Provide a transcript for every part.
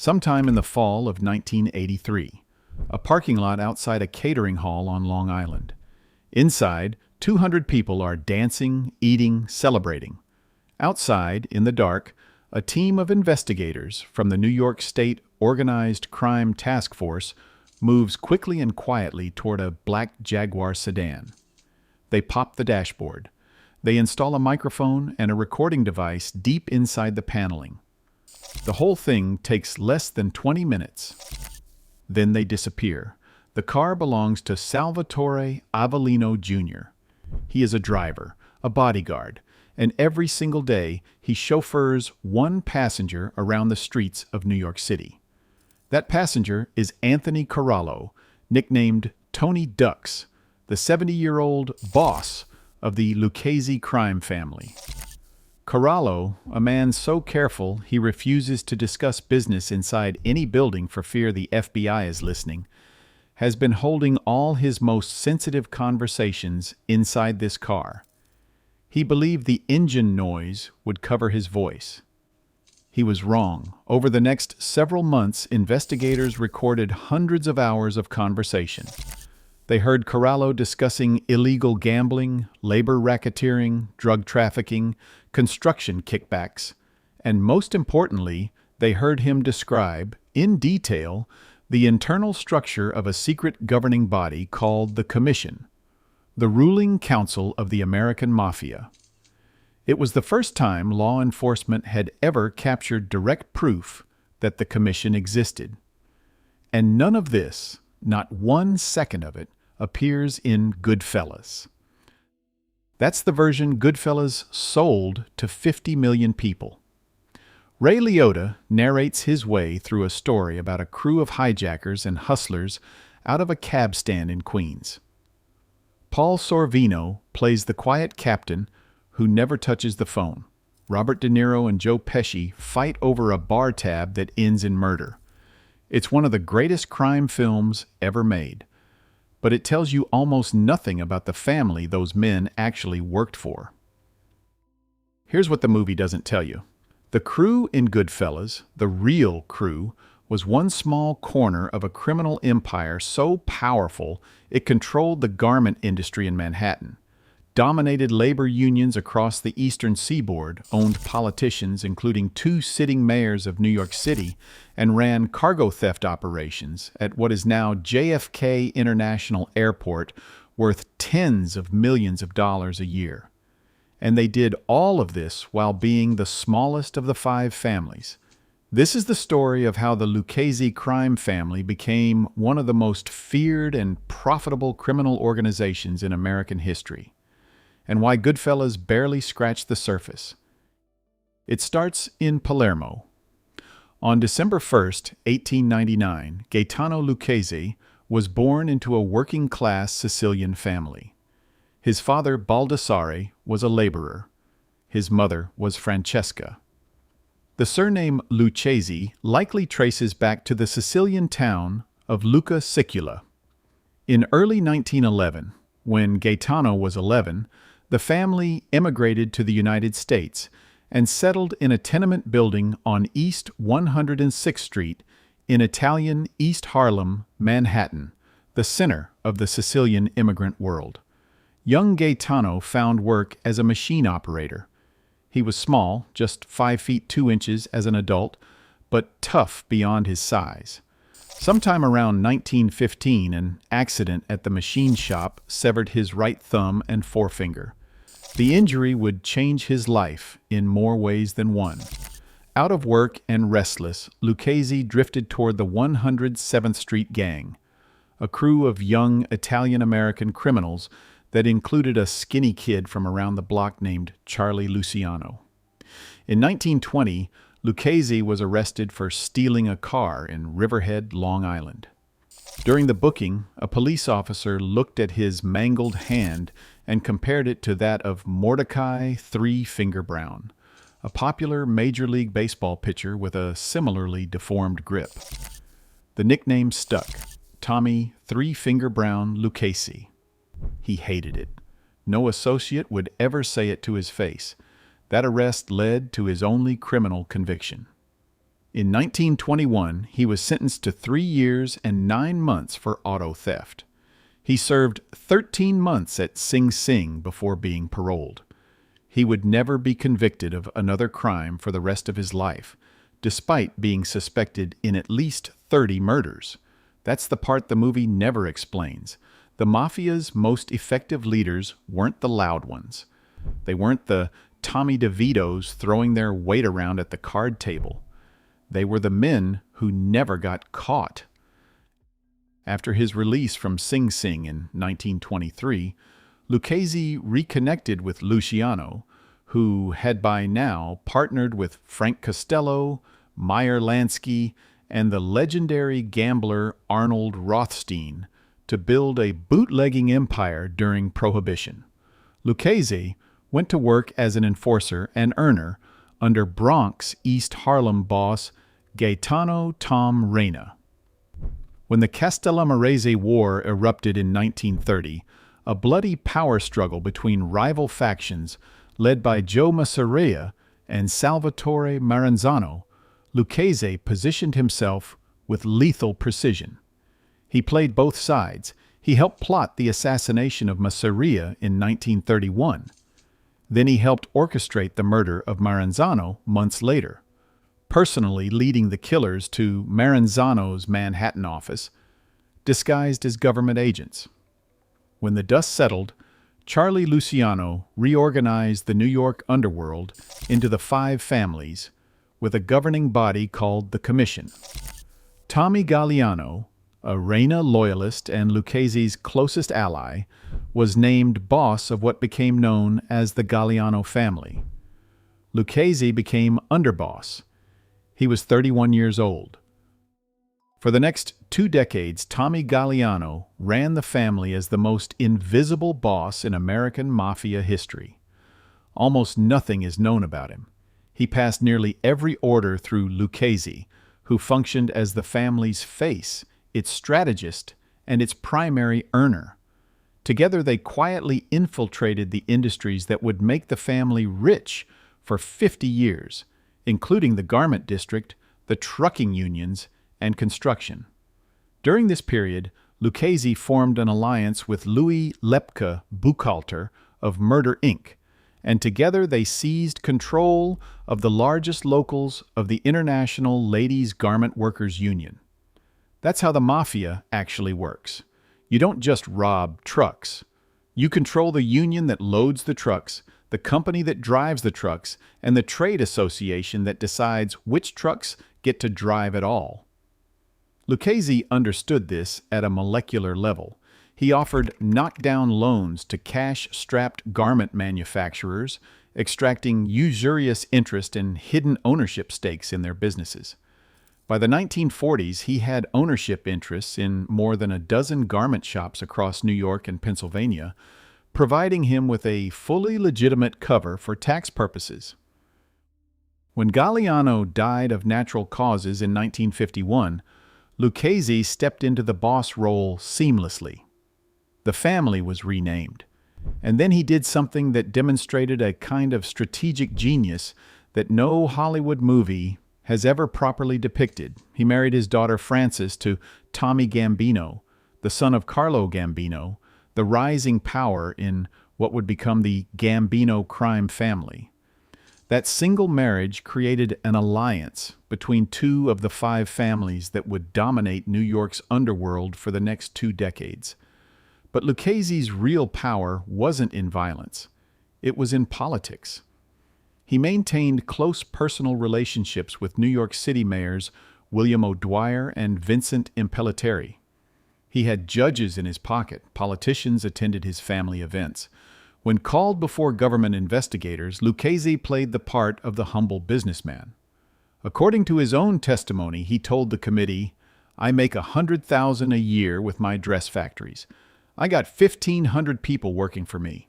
sometime in the fall of 1983, a parking lot outside a catering hall on Long Island. Inside, 200 people are dancing, eating, celebrating. Outside, in the dark, a team of investigators from the New York State Organized Crime Task Force moves quickly and quietly toward a black Jaguar sedan. They pop the dashboard. They install a microphone and a recording device deep inside the paneling. The whole thing takes less than 20 minutes. Then they disappear. The car belongs to Salvatore Avellino Jr. He is a driver, a bodyguard, and every single day he chauffeurs one passenger around the streets of New York City. That passenger is Anthony Corallo, nicknamed Tony Ducks, the 70-year-old boss of the Lucchese crime family. Corallo, a man so careful he refuses to discuss business inside any building for fear the FBI is listening, has been holding all his most sensitive conversations inside this car. He believed the engine noise would cover his voice. He was wrong. Over the next several months, investigators recorded hundreds of hours of conversation. They heard Corallo discussing illegal gambling, labor racketeering, drug trafficking, construction kickbacks, and most importantly, they heard him describe, in detail, the internal structure of a secret governing body called the Commission, the ruling council of the American Mafia. It was the first time law enforcement had ever captured direct proof that the Commission existed. And none of this, not 1 second of it, appears in Goodfellas. That's the version Goodfellas sold to 50 million people. Ray Liotta narrates his way through a story about a crew of hijackers and hustlers out of a cab stand in Queens. Paul Sorvino plays the quiet captain who never touches the phone. Robert De Niro and Joe Pesci fight over a bar tab that ends in murder. It's one of the greatest crime films ever made, but it tells you almost nothing about the family those men actually worked for. Here's what the movie doesn't tell you. The crew in Goodfellas, the real crew, was one small corner of a criminal empire so powerful it controlled the garment industry in Manhattan, dominated labor unions across the Eastern Seaboard, owned politicians including 2 sitting mayors of New York City, and ran cargo theft operations at what is now JFK International Airport, worth tens of millions of dollars a year. And they did all of this while being the smallest of the 5 families. This is the story of how the Lucchese crime family became one of the most feared and profitable criminal organizations in American history, and why Goodfellas barely scratched the surface. It starts in Palermo. On December 1st, 1899, Gaetano Lucchese was born into a working-class Sicilian family. His father, Baldassare, was a laborer. His mother was Francesca. The surname Lucchese likely traces back to the Sicilian town of Lucca Sicula. In early 1911, when Gaetano was 11, the family emigrated to the United States and settled in a tenement building on East 106th Street in Italian East Harlem, Manhattan, the center of the Sicilian immigrant world. Young Gaetano found work as a machine operator. He was small, just 5 feet 2 inches as an adult, but tough beyond his size. Sometime around 1915, an accident at the machine shop severed his right thumb and forefinger. The injury would change his life in more ways than one. Out of work and restless, Lucchese drifted toward the 107th Street Gang, a crew of young Italian-American criminals that included a skinny kid from around the block named Charlie Luciano. In 1920, Lucchese was arrested for stealing a car in Riverhead, Long Island. During the booking, a police officer looked at his mangled hand and compared it to that of Mordecai Three Finger Brown, a popular Major League Baseball pitcher with a similarly deformed grip. The nickname stuck, Tommy Three Finger Brown Lucchese. He hated it. No associate would ever say it to his face. That arrest led to his only criminal conviction. In 1921, he was sentenced to 3 years and 9 months for auto theft. He served 13 months at Sing Sing before being paroled. He would never be convicted of another crime for the rest of his life, despite being suspected in at least 30 murders. That's the part the movie never explains. The Mafia's most effective leaders weren't the loud ones. They weren't the Tommy DeVitos throwing their weight around at the card table. They were the men who never got caught. After his release from Sing Sing in 1923, Lucchese reconnected with Luciano, who had by now partnered with Frank Costello, Meyer Lansky, and the legendary gambler Arnold Rothstein to build a bootlegging empire during Prohibition. Lucchese went to work as an enforcer and earner under Bronx East Harlem boss Gaetano Tom Reyna. When the Castellamarese War erupted in 1930, a bloody power struggle between rival factions led by Joe Masseria and Salvatore Maranzano, Lucchese positioned himself with lethal precision. He played both sides. He helped plot the assassination of Masseria in 1931. Then he helped orchestrate the murder of Maranzano months later, personally leading the killers to Maranzano's Manhattan office, disguised as government agents. When the dust settled, Charlie Luciano reorganized the New York underworld into the 5 families, with a governing body called the Commission. Tommy Galliano, a Reyna loyalist and Lucchese's closest ally, was named boss of what became known as the Galliano family. Lucchese became underboss. He was 31 years old. For the next 2 decades, Tommy Galliano ran the family as the most invisible boss in American mafia history. Almost nothing is known about him. He passed nearly every order through Lucchese, who functioned as the family's face, its strategist, and its primary earner. Together they quietly infiltrated the industries that would make the family rich for 50 years, including the garment district, the trucking unions, and construction. During this period, Lucchese formed an alliance with Louis Lepke Buchalter of Murder, Inc., and together they seized control of the largest locals of the International Ladies Garment Workers Union. That's how the Mafia actually works. You don't just rob trucks. You control the union that loads the trucks, the company that drives the trucks, and the trade association that decides which trucks get to drive at all. Lucchese understood this at a molecular level. He offered knockdown loans to cash-strapped garment manufacturers, extracting usurious interest and hidden ownership stakes in their businesses. By the 1940s, he had ownership interests in more than a dozen garment shops across New York and Pennsylvania, providing him with a fully legitimate cover for tax purposes. When Galliano died of natural causes in 1951, Lucchese stepped into the boss role seamlessly. The family was renamed. And then he did something that demonstrated a kind of strategic genius that no Hollywood movie has ever properly depicted. He married his daughter Frances to Tommy Gambino, the son of Carlo Gambino, the rising power in what would become the Gambino crime family. That single marriage created an alliance between 2 of the 5 families that would dominate New York's underworld for the next 2 decades. But Lucchese's real power wasn't in violence. It was in politics. He maintained close personal relationships with New York City mayors William O'Dwyer and Vincent Impellitteri. He had judges in his pocket. Politicians attended his family events. When called before government investigators, Lucchese played the part of the humble businessman. According to his own testimony, he told the committee, "I make $100,000 a year with my dress factories. I got 1,500 people working for me."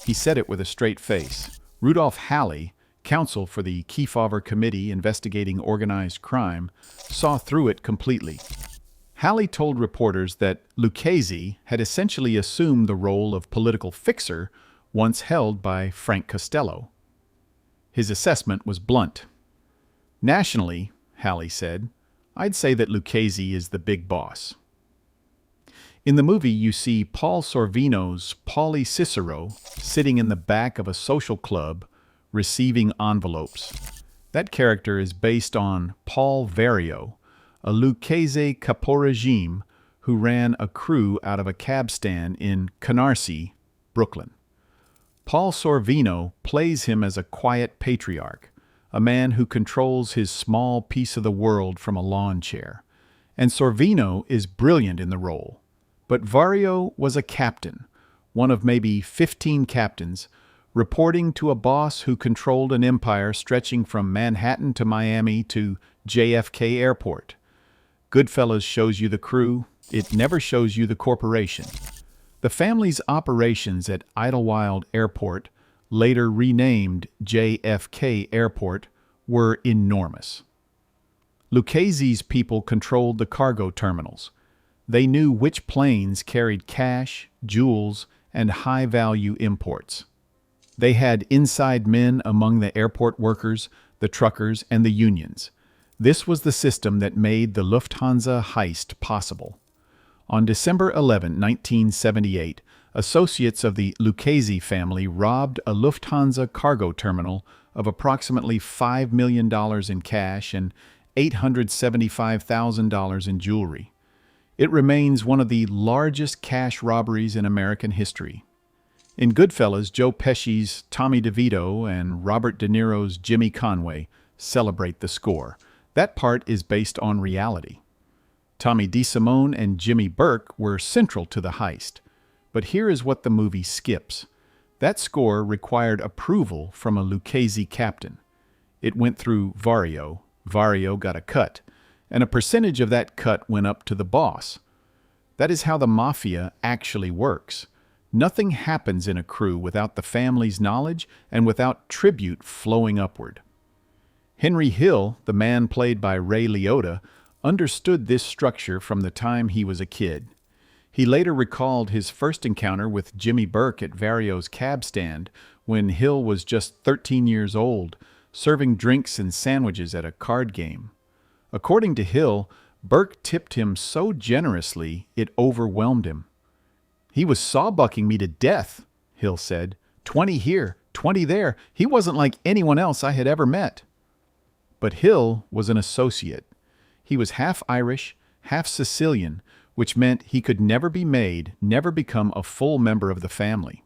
He said it with a straight face. Rudolph Halley, counsel for the Kefauver Committee investigating organized crime, saw through it completely. Halley told reporters that Lucchese had essentially assumed the role of political fixer once held by Frank Costello. His assessment was blunt. Nationally, Hallie said. "I'd say that Lucchese is the big boss." In the movie, you see Paul Sorvino's Paulie Cicero sitting in the back of a social club receiving envelopes. That character is based on Paul Vario, a Lucchese caporegime who ran a crew out of a cab stand in Canarsie, Brooklyn. Paul Sorvino plays him as a quiet patriarch, a man who controls his small piece of the world from a lawn chair. And Sorvino is brilliant in the role. But Vario was a captain, one of maybe 15 captains, reporting to a boss who controlled an empire stretching from Manhattan to Miami to JFK Airport. Goodfellas shows you the crew, it never shows you the corporation. The family's operations at Idlewild Airport, later renamed JFK Airport, were enormous. Lucchese's people controlled the cargo terminals. They knew which planes carried cash, jewels, and high-value imports. They had inside men among the airport workers, the truckers, and the unions. This was the system that made the Lufthansa heist possible. On December 11, 1978, associates of the Lucchese family robbed a Lufthansa cargo terminal of approximately $5 million in cash and $875,000 in jewelry. It remains one of the largest cash robberies in American history. In Goodfellas, Joe Pesci's Tommy DeVito and Robert De Niro's Jimmy Conway celebrate the score. That part is based on reality. Tommy DeSimone and Jimmy Burke were central to the heist. But here is what the movie skips. That score required approval from a Lucchese captain. It went through Vario. Vario got a cut, and a percentage of that cut went up to the boss. That is how the Mafia actually works. Nothing happens in a crew without the family's knowledge and without tribute flowing upward. Henry Hill, the man played by Ray Liotta, understood this structure from the time he was a kid. He later recalled his first encounter with Jimmy Burke at Vario's cab stand when Hill was just 13 years old, serving drinks and sandwiches at a card game. According to Hill, Burke tipped him so generously it overwhelmed him. "He was sawbucking me to death," Hill said. 20 here, 20 there. He wasn't like anyone else I had ever met." But Hill was an associate. He was half Irish, half Sicilian, which meant he could never be made, never become a full member of the family.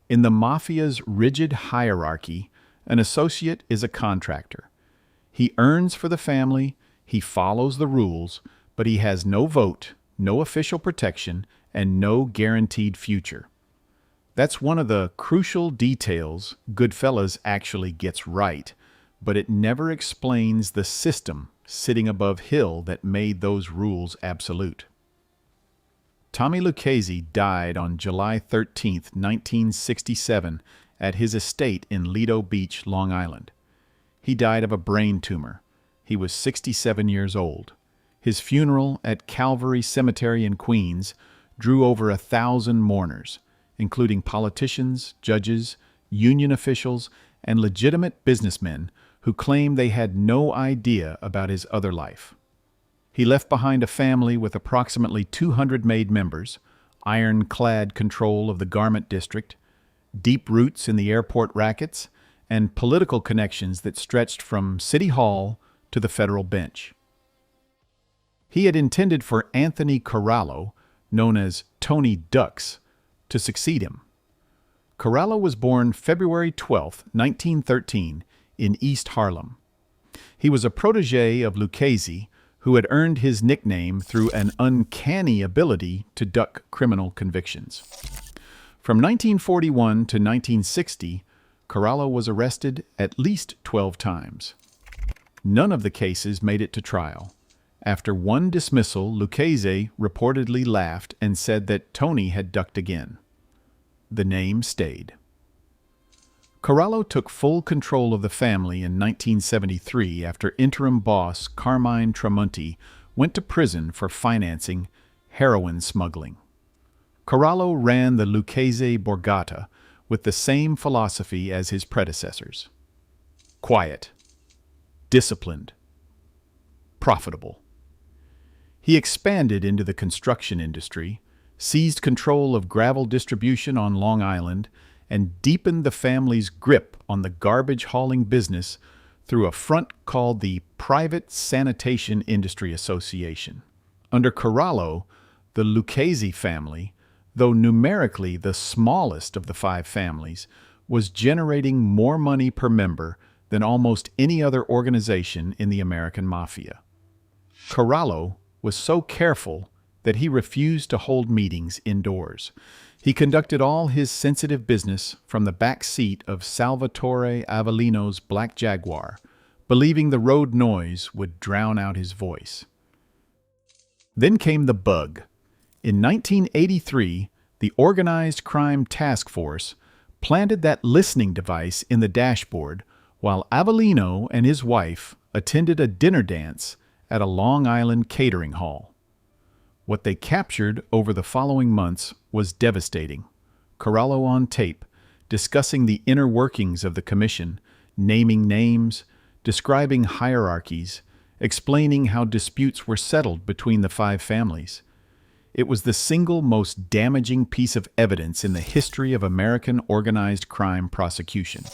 In the Mafia's rigid hierarchy, an associate is a contractor. He earns for the family, he follows the rules, but he has no vote, no official protection, and no guaranteed future. That's one of the crucial details Goodfellas actually gets right, but it never explains the system sitting above Hill that made those rules absolute. Tommy Lucchese died on July 13, 1967, at his estate in Lido Beach, Long Island. He died of a brain tumor. He was 67 years old. His funeral at Calvary Cemetery in Queens drew over 1,000 mourners, including politicians, judges, union officials, and legitimate businessmen who claimed they had no idea about his other life. He left behind a family with approximately 200 made members, ironclad control of the garment district, deep roots in the airport rackets, and political connections that stretched from City Hall to the federal bench. He had intended for Anthony Corallo, known as Tony Ducks, to succeed him. Corallo was born February 12, 1913, in East Harlem. He was a protege of Lucchese, who had earned his nickname through an uncanny ability to duck criminal convictions. From 1941 to 1960, Corallo was arrested at least 12 times. None of the cases made it to trial. After one dismissal, Lucchese reportedly laughed and said that Tony had ducked again. The name stayed. Corallo took full control of the family in 1973 after interim boss Carmine Tramonti went to prison for financing heroin smuggling. Corallo ran the Lucchese Borgata with the same philosophy as his predecessors. Quiet. Disciplined. profitable. He expanded into the construction industry, seized control of gravel distribution on Long Island, and deepened the family's grip on the garbage hauling business through a front called the Private Sanitation Industry Association. Under Corallo, the Lucchese family, though numerically the smallest of the five families, was generating more money per member than almost any other organization in the American Mafia. Corallo was so careful that he refused to hold meetings indoors. He conducted all his sensitive business from the back seat of Salvatore Avellino's black Jaguar, believing the road noise would drown out his voice. Then came the bug. In 1983, the Organized Crime Task Force planted that listening device in the dashboard while Avellino and his wife attended a dinner dance at a Long Island catering hall. What they captured over the following months was devastating. Corallo on tape, discussing the inner workings of the commission, naming names, describing hierarchies, explaining how disputes were settled between the five families. It was the single most damaging piece of evidence in the history of American organized crime prosecution.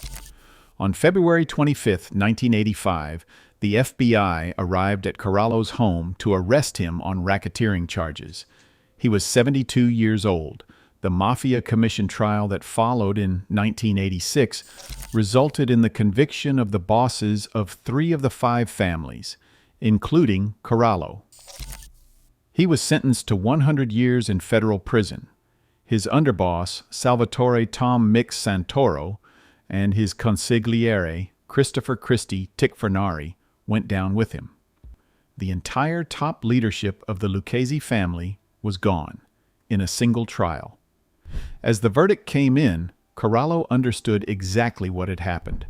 On February 25, 1985, the FBI arrived at Corallo's home to arrest him on racketeering charges. He was 72 years old. The Mafia Commission trial that followed in 1986 resulted in the conviction of the bosses of 3 of the 5 families, including Corallo. He was sentenced to 100 years in federal prison. His underboss, Salvatore Tom Mix Santoro, and his consigliere, Christopher Christie Ticfernari, went down with him. The entire top leadership of the Lucchese family was gone in a single trial. As the verdict came in, Corallo understood exactly what had happened.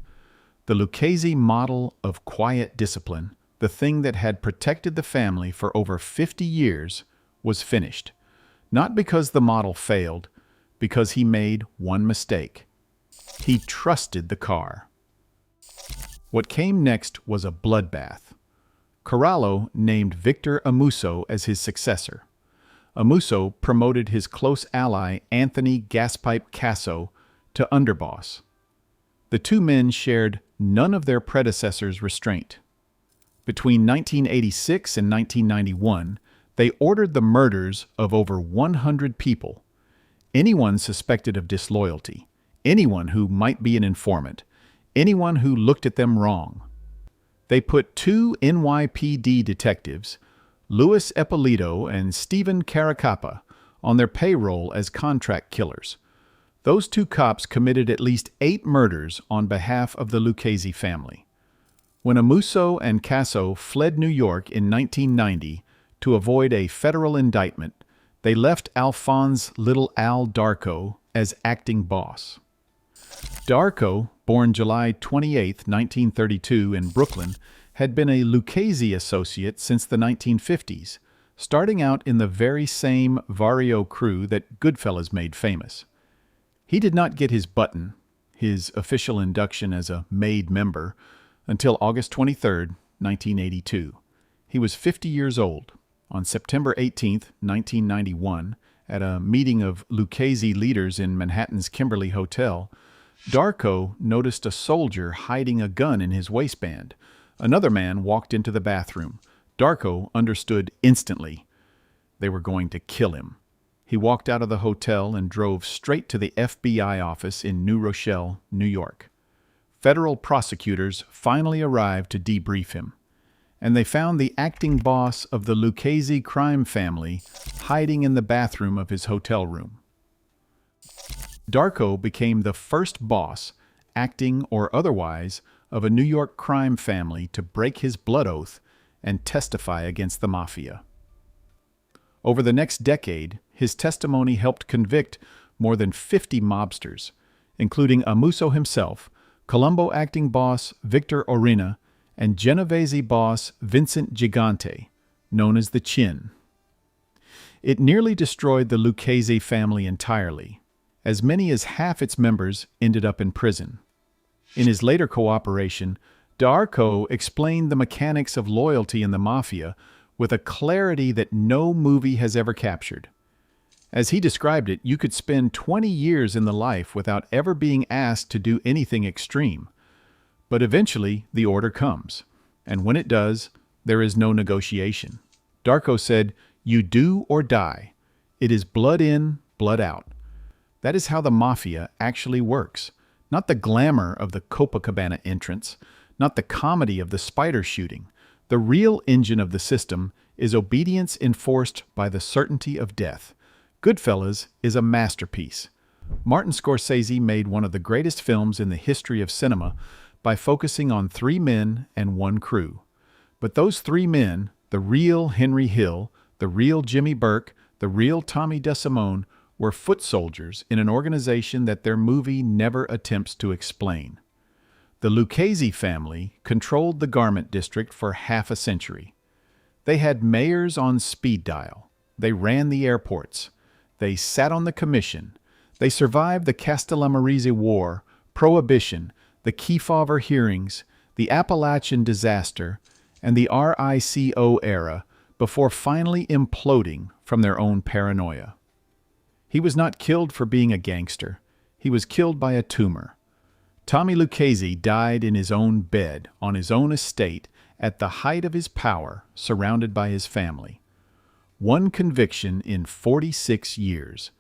The Lucchese model of quiet discipline, the thing that had protected the family for over 50 years, was finished. Not because the model failed, because he made one mistake. He trusted the car. What came next was a bloodbath. Corallo named Victor Amuso as his successor. Amuso promoted his close ally Anthony Gaspipe Casso to underboss. The two men shared none of their predecessors' restraint. Between 1986 and 1991, they ordered the murders of over 100 people. Anyone suspected of disloyalty, anyone who might be an informant, anyone who looked at them wrong. They put 2 NYPD detectives, Louis Eppolito and Stephen Caracappa, on their payroll as contract killers. Those 2 cops committed at least 8 murders on behalf of the Lucchese family. When Amuso and Casso fled New York in 1990 to avoid a federal indictment, they left Alphonse Little Al Darko as acting boss. Darko, born July 28, 1932 in Brooklyn, had been a Lucchese associate since the 1950s, starting out in the very same Vario crew that Goodfellas made famous. He did not get his button, his official induction as a made member, until August 23, 1982. He was 50 years old. On September 18, 1991, at a meeting of Lucchese leaders in Manhattan's Kimberly Hotel, Darko noticed a soldier hiding a gun in his waistband. Another man walked into the bathroom. Darko understood instantly. They were going to kill him. He walked out of the hotel and drove straight to the FBI office in New Rochelle, New York. Federal prosecutors finally arrived to debrief him, and they found the acting boss of the Lucchese crime family hiding in the bathroom of his hotel room. Darko became the first boss, acting or otherwise, of a New York crime family to break his blood oath and testify against the Mafia. Over the next decade, his testimony helped convict more than 50 mobsters, including Amuso himself, Colombo acting boss Victor Orena, and Genovese boss Vincent Gigante, known as the Chin. It nearly destroyed the Lucchese family entirely. As many as half its members ended up in prison. In his later cooperation, Darko explained the mechanics of loyalty in the Mafia with a clarity that no movie has ever captured. As he described it, you could spend 20 years in the life without ever being asked to do anything extreme. But eventually, the order comes. And when it does, there is no negotiation. Darko said, "You do or die. It is blood in, blood out." That is how the Mafia actually works. Not the glamour of the Copacabana entrance, not the comedy of the spider shooting. The real engine of the system is obedience enforced by the certainty of death. Goodfellas is a masterpiece. Martin Scorsese made one of the greatest films in the history of cinema by focusing on three men and one crew. But those three men, the real Henry Hill, the real Jimmy Burke, the real Tommy DeSimone, were foot soldiers in an organization that their movie never attempts to explain. The Lucchese family controlled the garment district for half a century. They had mayors on speed dial. They ran the airports. They sat on the commission. They survived the Castellammarese War, Prohibition, the Kefauver hearings, the Appalachian disaster, and the RICO era before finally imploding from their own paranoia. He was not killed for being a gangster. He was killed by a tumor. Tommy Lucchese died in his own bed, on his own estate, at the height of his power, surrounded by his family. One conviction in 46 years.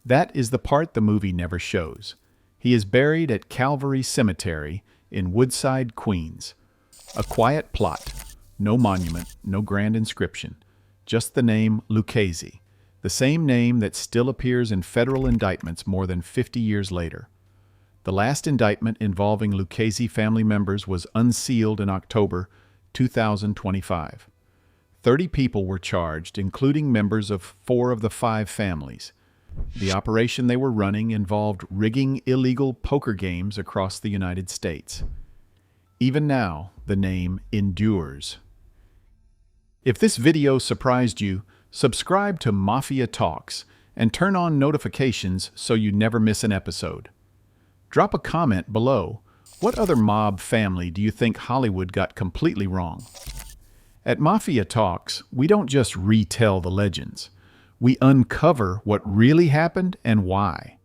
That is the part the movie never shows. He is buried at Calvary Cemetery in Woodside, Queens. A quiet plot. No monument, no grand inscription. Just the name Lucchese. The same name that still appears in federal indictments more than 50 years later. The last indictment involving Lucchese family members was unsealed in October 2025. 30 people were charged, including members of 4 of the 5 families. The operation they were running involved rigging illegal poker games across the United States. Even now, the name endures. If this video surprised you, subscribe to Mafia Talks and turn on notifications so you never miss an episode. Drop a comment below. What other mob family do you think Hollywood got completely wrong? At Mafia Talks, we don't just retell the legends. We uncover what really happened and why.